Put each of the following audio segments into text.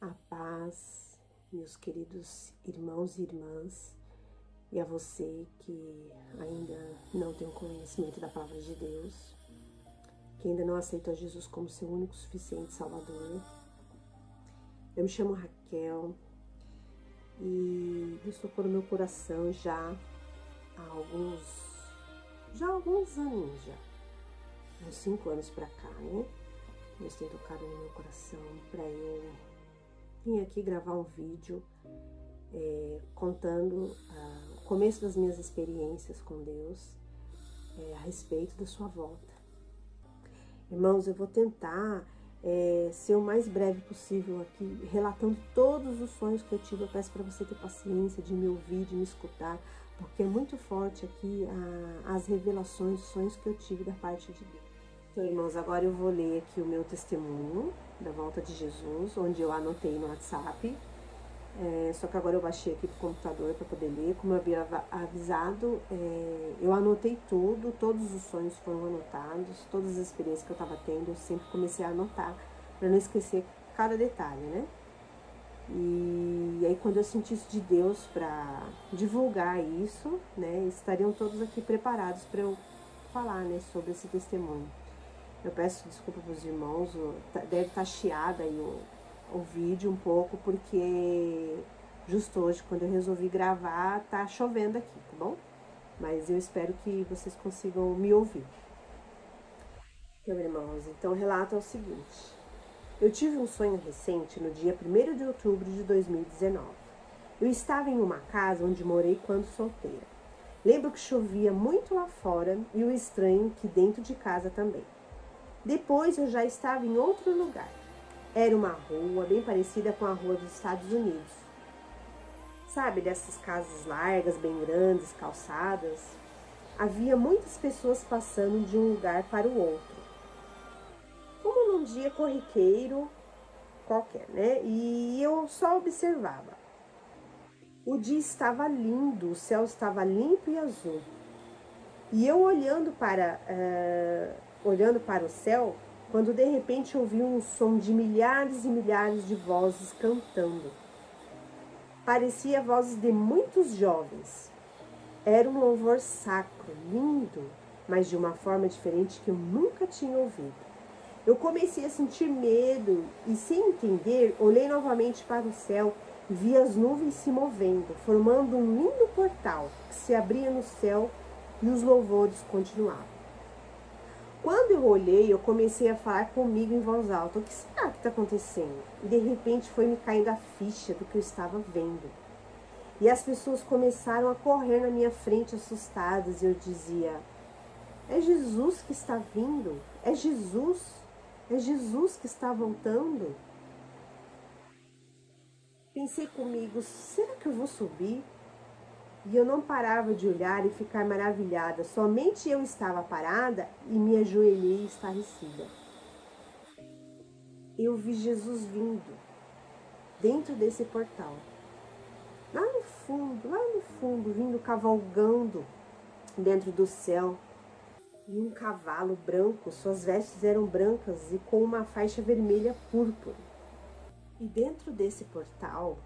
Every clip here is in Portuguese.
A paz, meus queridos irmãos e irmãs, e a você que ainda não tem o conhecimento da palavra de Deus, que ainda não aceitou Jesus como seu único, suficiente Salvador. Eu me chamo Raquel e Deus tocou no meu coração já há alguns anos, uns 5 anos pra cá, né? Deus tem tocado no meu coração para eu vim aqui gravar um vídeo contando o começo das minhas experiências com Deus a respeito da sua volta. Irmãos, eu vou tentar ser o mais breve possível aqui, relatando todos os sonhos que eu tive. Eu peço para você ter paciência de me ouvir, de me escutar, porque é muito forte aqui as revelações, os sonhos que eu tive da parte de Deus. Então, irmãos, agora eu vou ler aqui o meu testemunho da volta de Jesus, onde eu anotei no WhatsApp, só que agora eu baixei aqui pro computador para poder ler. Como eu havia avisado, eu anotei tudo, todos os sonhos foram anotados, todas as experiências que eu estava tendo, eu sempre comecei a anotar, para não esquecer cada detalhe, né? E aí quando eu sentisse de Deus para divulgar isso, né, estariam todos aqui preparados para eu falar, né, sobre esse testemunho. Eu peço desculpa para os irmãos, deve estar chiado aí o vídeo um pouco, porque justo hoje, quando eu resolvi gravar, tá chovendo aqui, tá bom? Mas eu espero que vocês consigam me ouvir. Então, irmãos, então o relato é o seguinte. Eu tive um sonho recente no dia 1º de outubro de 2019. Eu estava em uma casa onde morei quando solteira. Lembro que chovia muito lá fora e o estranho que dentro de casa também. Depois eu já estava em outro lugar. Era uma rua bem parecida com a rua dos Estados Unidos. Sabe, dessas casas largas, bem grandes, calçadas? Havia muitas pessoas passando de um lugar para o outro. Como num dia corriqueiro qualquer, né? E eu só observava. O dia estava lindo, o céu estava limpo e azul. E eu olhando para o céu, quando de repente ouvi um som de milhares e milhares de vozes cantando. Parecia vozes de muitos jovens. Era um louvor sacro, lindo, mas de uma forma diferente que eu nunca tinha ouvido. Eu comecei a sentir medo e, sem entender, olhei novamente para o céu e vi as nuvens se movendo, formando um lindo portal que se abria no céu e os louvores continuavam. Quando eu olhei, eu comecei a falar comigo em voz alta. O que será que está acontecendo? E de repente foi me caindo a ficha do que eu estava vendo. E as pessoas começaram a correr na minha frente assustadas. E eu dizia, é Jesus que está vindo? É Jesus? É Jesus que está voltando? Pensei comigo, será que eu vou subir? E eu não parava de olhar e ficar maravilhada. Somente eu estava parada e me ajoelhei estarrecida. Eu vi Jesus vindo dentro desse portal. Lá no fundo, vindo cavalgando dentro do céu. E um cavalo branco, suas vestes eram brancas e com uma faixa vermelha púrpura. E dentro desse portal,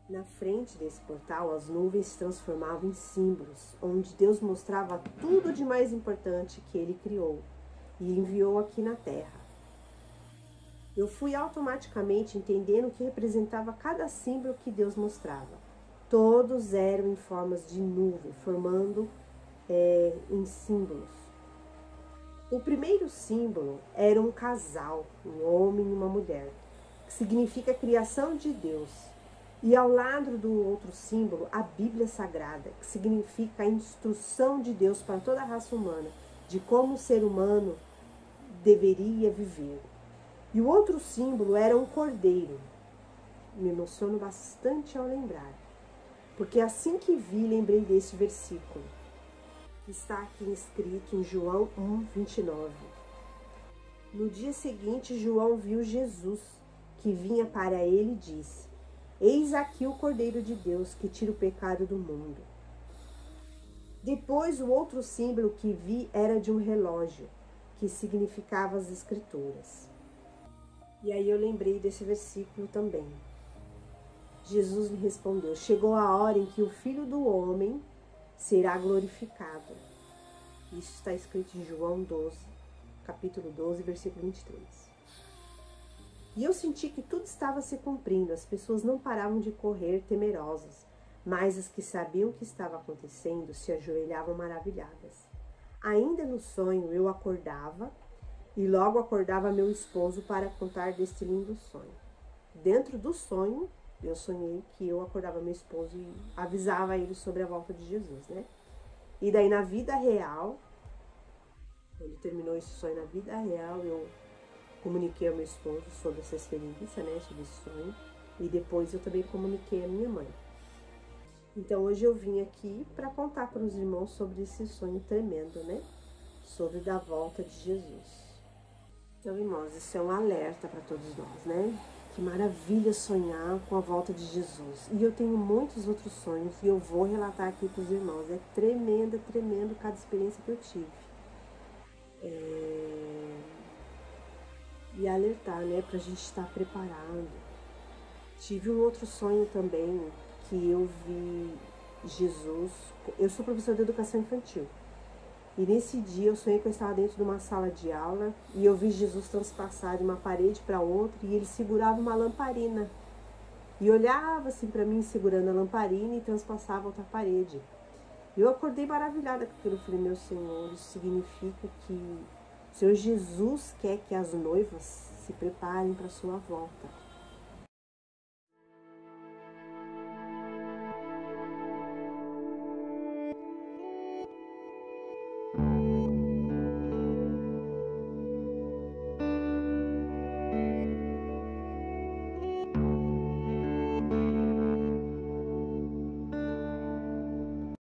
na frente desse portal, as nuvens se transformavam em símbolos, onde Deus mostrava tudo de mais importante que Ele criou e enviou aqui na Terra. Eu fui automaticamente entendendo o que representava cada símbolo que Deus mostrava. Todos eram em formas de nuvem, formando em símbolos. O primeiro símbolo era um casal, um homem e uma mulher, que significa a criação de Deus. E ao lado do outro símbolo, a Bíblia Sagrada, que significa a instrução de Deus para toda a raça humana, de como o ser humano deveria viver. E o outro símbolo era um cordeiro. Me emociono bastante ao lembrar, porque assim que vi, lembrei desse versículo, que está aqui escrito em João 1:29. No dia seguinte, João viu Jesus, que vinha para ele e disse, eis aqui o Cordeiro de Deus que tira o pecado do mundo. Depois, o outro símbolo que vi era de um relógio, que significava as Escrituras. E aí eu lembrei desse versículo também. Jesus lhe respondeu: chegou a hora em que o Filho do Homem será glorificado. Isso está escrito em João 12, capítulo 12, versículo 23. E eu senti que tudo estava se cumprindo, as pessoas não paravam de correr temerosas, mas as que sabiam o que estava acontecendo se ajoelhavam maravilhadas. Ainda no sonho eu acordava, e logo acordava meu esposo para contar deste lindo sonho. Dentro do sonho, eu sonhei que eu acordava meu esposo e avisava ele sobre a volta de Jesus, né? E daí na vida real, ele terminou esse sonho na vida real, eu comuniquei ao meu esposo sobre essa experiência, né? Sobre esse sonho. E depois eu também comuniquei à minha mãe. Então hoje eu vim aqui para contar para os irmãos sobre esse sonho tremendo, né? Sobre da volta de Jesus. Então, irmãos, isso é um alerta para todos nós, né? Que maravilha sonhar com a volta de Jesus. E eu tenho muitos outros sonhos e eu vou relatar aqui para os irmãos. É tremendo, tremendo cada experiência que eu tive. E alertar, né? Para a gente estar preparado. Tive um outro sonho também que eu vi Jesus. Eu sou professora de educação infantil. E nesse dia eu sonhei que eu estava dentro de uma sala de aula e eu vi Jesus transpassar de uma parede para outra e ele segurava uma lamparina. E olhava assim para mim segurando a lamparina e transpassava outra parede. E eu acordei maravilhada com aquilo. Eu falei: meu Senhor, isso significa que o Senhor Jesus quer que as noivas se preparem para a sua volta.